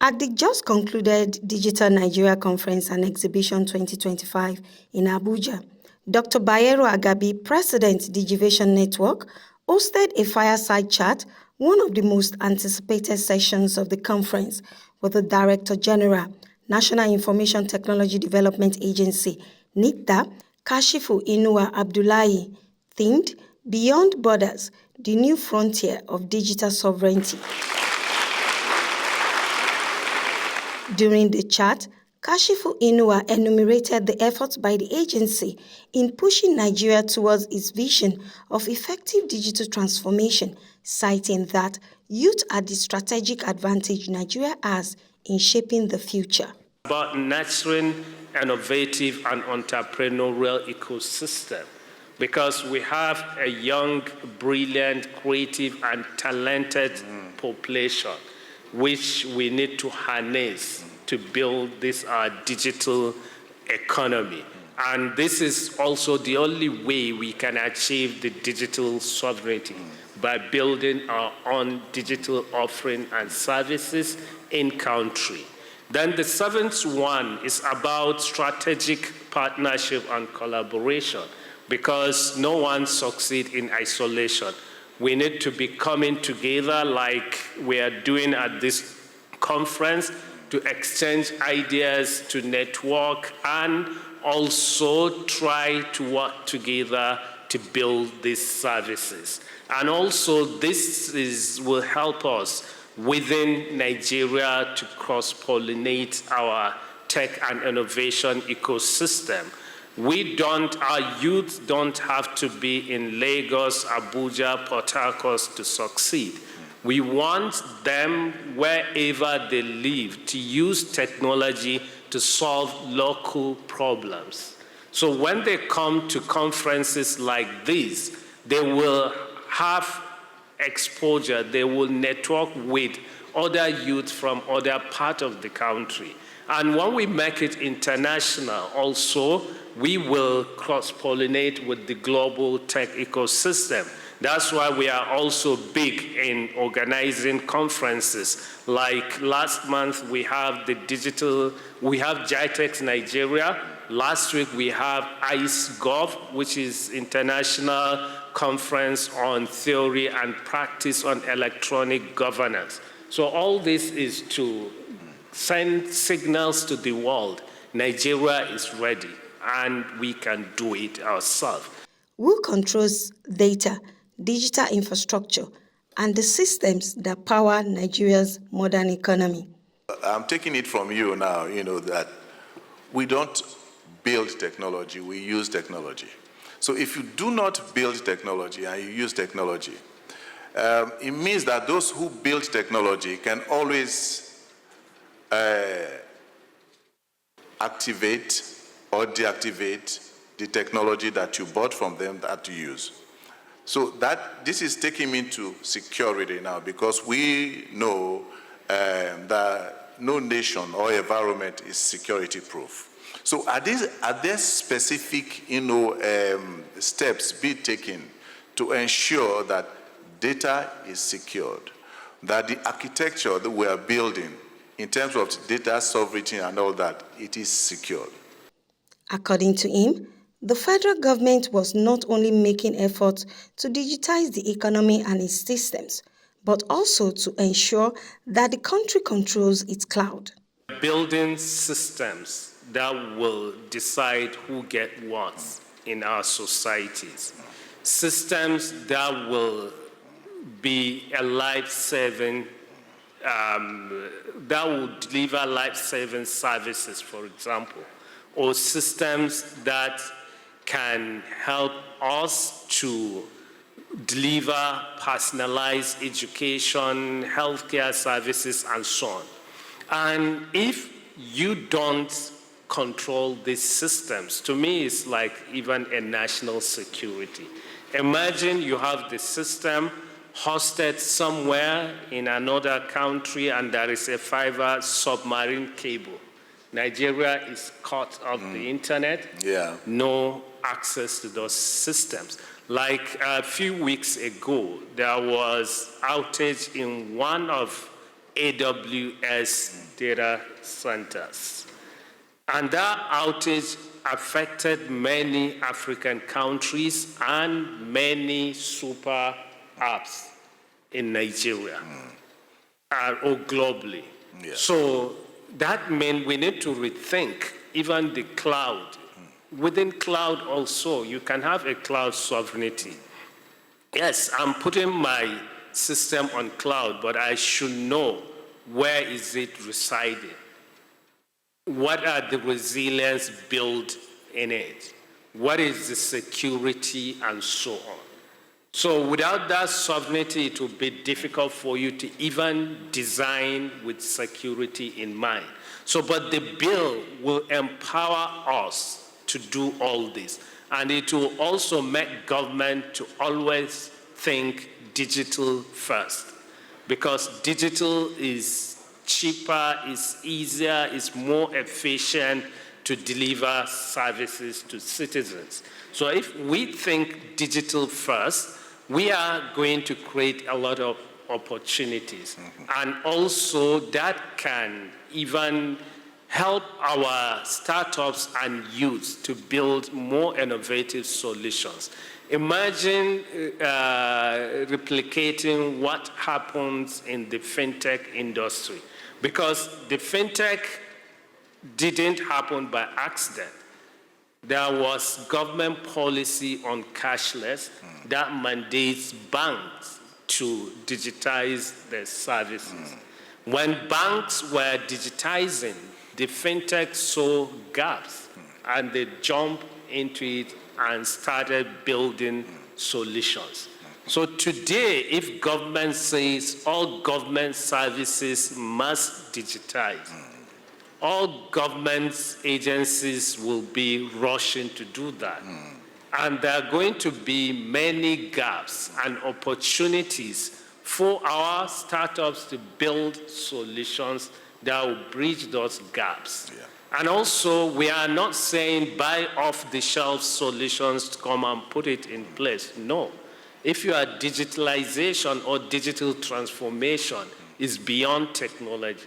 AGDIC just concluded Digital Nigeria Conference and Exhibition 2025 in Abuja. Dr. Bayero Agabi, President, DigiVation Network, hosted a fireside chat, one of the most anticipated sessions of the conference, with the Director General, National Information Technology Development Agency, NITDA, Kashifu Inuwa Abdullahi, themed Beyond Borders, the New Frontier of Digital Sovereignty. During the chat, Kashifu Inuwa enumerated the efforts by the agency in pushing Nigeria towards its vision of effective digital transformation, citing that youth are the strategic advantage Nigeria has in shaping the future. About nurturing innovative and entrepreneurial ecosystem, because we have a young, brilliant, creative, and talented population, which we need to harness to build this digital economy. And this is also the only way we can achieve the digital sovereignty, by building our own digital offering and services in country. Then the seventh one is about strategic partnership and collaboration, because no one succeeds in isolation. We need to be coming together like we are doing at this conference to exchange ideas, to network, and also try to work together to build these services. And also this will help us within Nigeria to cross-pollinate our tech and innovation ecosystem. Our youth don't have to be in Lagos, Abuja, Port Harcourt to succeed. We want them, wherever they live, to use technology to solve local problems. So when they come to conferences like this, they will have exposure, they will network with other youth from other parts of the country. And when we make it international also, we will cross-pollinate with the global tech ecosystem. That's why we are also big in organizing conferences. Like last month, we have GITEX Nigeria. Last week, we have ICE-Gov, which is International Conference on Theory and Practice on Electronic Governance. So all this is to send signals to the world. Nigeria is ready, and we can do it ourselves. Who controls data, digital infrastructure, and the systems that power Nigeria's modern economy? I'm taking it from you now, that we don't build technology, we use technology. So if you do not build technology and you use technology, it means that those who build technology can always activate or deactivate the technology that you bought from them that you use. So this is taking me to security now, because we know that no nation or environment is security proof. So are there specific steps being taken to ensure that data is secured, that the architecture that we are building in terms of data sovereignty and all that, it is secured? According to him, the federal government was not only making efforts to digitize the economy and its systems, but also to ensure that the country controls its cloud. Building systems that will decide who get what in our societies. Systems that will be a life-saving, that will deliver life-saving services, for example, or systems that can help us to deliver personalized education, healthcare services, and so on. And if you don't control these systems, to me, it's like even a national security. Imagine you have the system hosted somewhere in another country and there is a fiber submarine cable. Nigeria is cut off the internet, no access to those systems. Like a few weeks ago, there was outage in one of AWS data centers. And that outage affected many African countries and many super apps in Nigeria or globally. Yeah. So that means we need to rethink even the cloud. Within cloud also, you can have a cloud sovereignty. Yes, I'm putting my system on cloud, but I should know where is it residing. What are the resilience built in it? What is the security and so on? So without that sovereignty, it will be difficult for you to even design with security in mind. So, but the bill will empower us to do all this. And it will also make government to always think digital first. Because digital is cheaper, is easier, is more efficient to deliver services to citizens. So if we think digital first, we are going to create a lot of opportunities. And also that can even help our startups and youths to build more innovative solutions. Imagine replicating what happens in the fintech industry, because the fintech didn't happen by accident. There was government policy on cashless that mandates banks to digitize their services. When banks were digitizing, the fintech saw gaps and they jumped into it and started building solutions. So today, if government says all government services must digitize, all government agencies will be rushing to do that. And there are going to be many gaps and opportunities for our startups to build solutions that will bridge those gaps. Yeah. And also, we are not saying buy off-the-shelf solutions to come and put it in place. No. If your digitalization or digital transformation is beyond technology,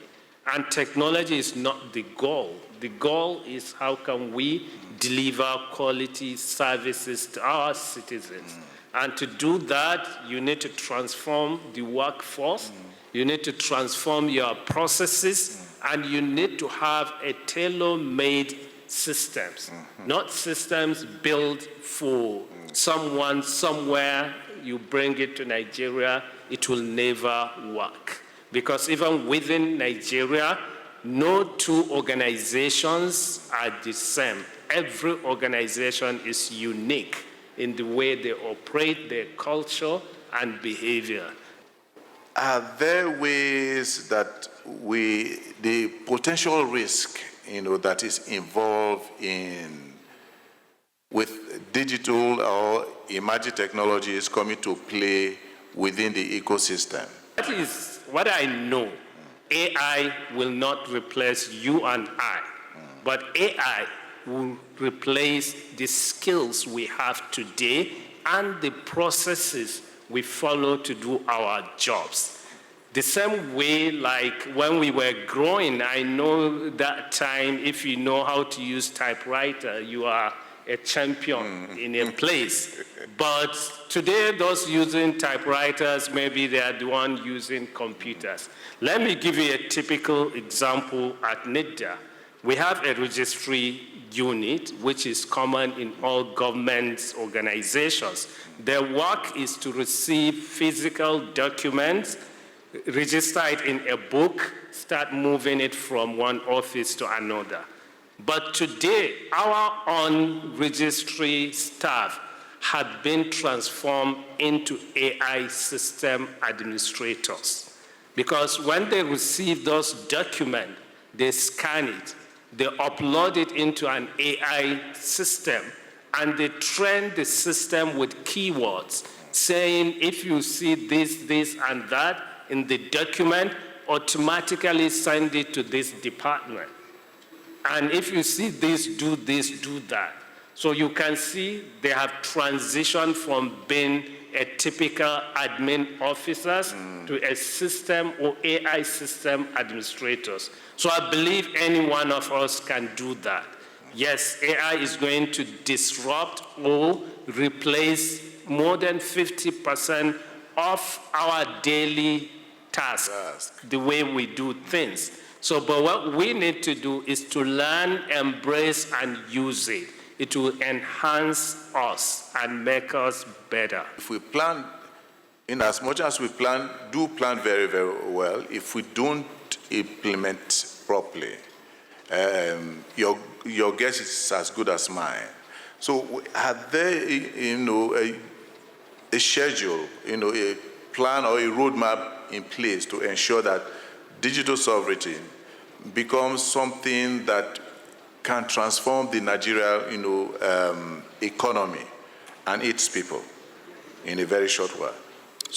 and technology is not the goal. The goal is how can we deliver quality services to our citizens. And to do that, you need to transform the workforce, you need to transform your processes, and you need to have a tailor-made systems, not systems built for someone somewhere, you bring it to Nigeria, it will never work. Because even within Nigeria, no two organizations are the same. Every organization is unique in the way they operate, their culture and behavior. Are there ways that the potential risk, that is involved with digital or emerging technologies coming to play within the ecosystem? That is what I know. AI will not replace you and I, but AI will replace the skills we have today and the processes we follow to do our jobs. The same way, like when we were growing, I know that time, if you know how to use typewriter, you are a champion in a place. But today, those using typewriters, maybe they are the one using computers. Let me give you a typical example at NITDA. We have a registry unit, which is common in all government organizations. Their work is to receive physical documents, register it in a book, start moving it from one office to another. But today, our own registry staff have been transformed into AI system administrators. Because when they receive those documents, they scan it, they upload it into an AI system, and they train the system with keywords, saying if you see this, this, and that in the document, automatically send it to this department. And if you see this, do that. So you can see they have transitioned from being a typical admin officers to a system or AI system administrators. So I believe any one of us can do that. Yes, AI is going to disrupt or replace more than 50% of our daily tasks, the way we do things. So, but what we need to do is to learn, embrace, and use it. It will enhance us and make us better. If we plan, in as much as we plan, do plan very, very well, if we don't implement properly, your guess is as good as mine. So are there, a schedule, a plan or a roadmap in place to ensure that digital sovereignty becomes something that can transform the Nigeria, economy and its people in a very short while?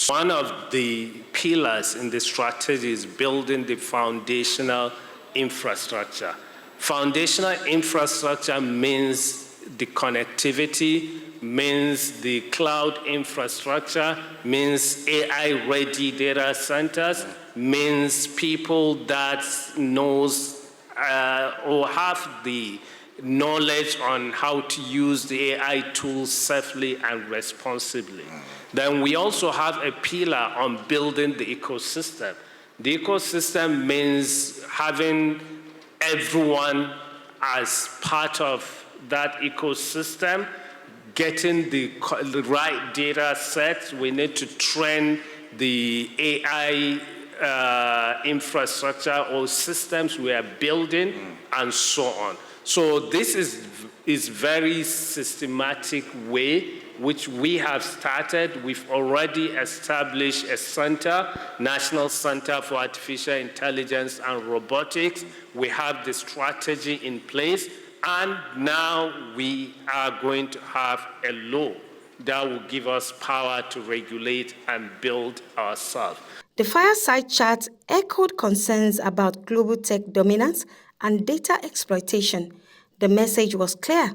One of the pillars in the strategy is building the foundational infrastructure. Foundational infrastructure means the connectivity, means the cloud infrastructure, means AI-ready data centers, means people that knows or have the knowledge on how to use the AI tools safely and responsibly. Then we also have a pillar on building the ecosystem. The ecosystem means having everyone as part of that ecosystem, getting the right data sets. We need to train the AI infrastructure or systems we are building, and so on. So this is very systematic way which we have started. We've already established a center, National Center for Artificial Intelligence and Robotics. We have the strategy in place, and now we are going to have a law that will give us power to regulate and build ourselves. The Fireside chat echoed concerns about global tech dominance and data exploitation. The message was clear.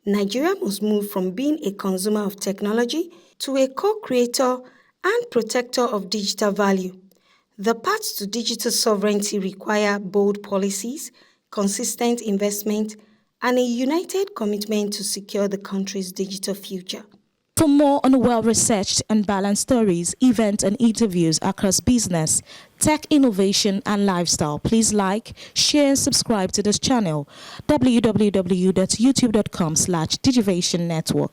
Nigeria must move from being a consumer of technology to a co-creator and protector of digital value. The paths to digital sovereignty require bold policies, consistent investment, and a united commitment to secure the country's digital future. For more on well-researched and balanced stories, events, and interviews across business, tech innovation, and lifestyle, please like, share, and subscribe to this channel, www.youtube.com/DigiVation Network.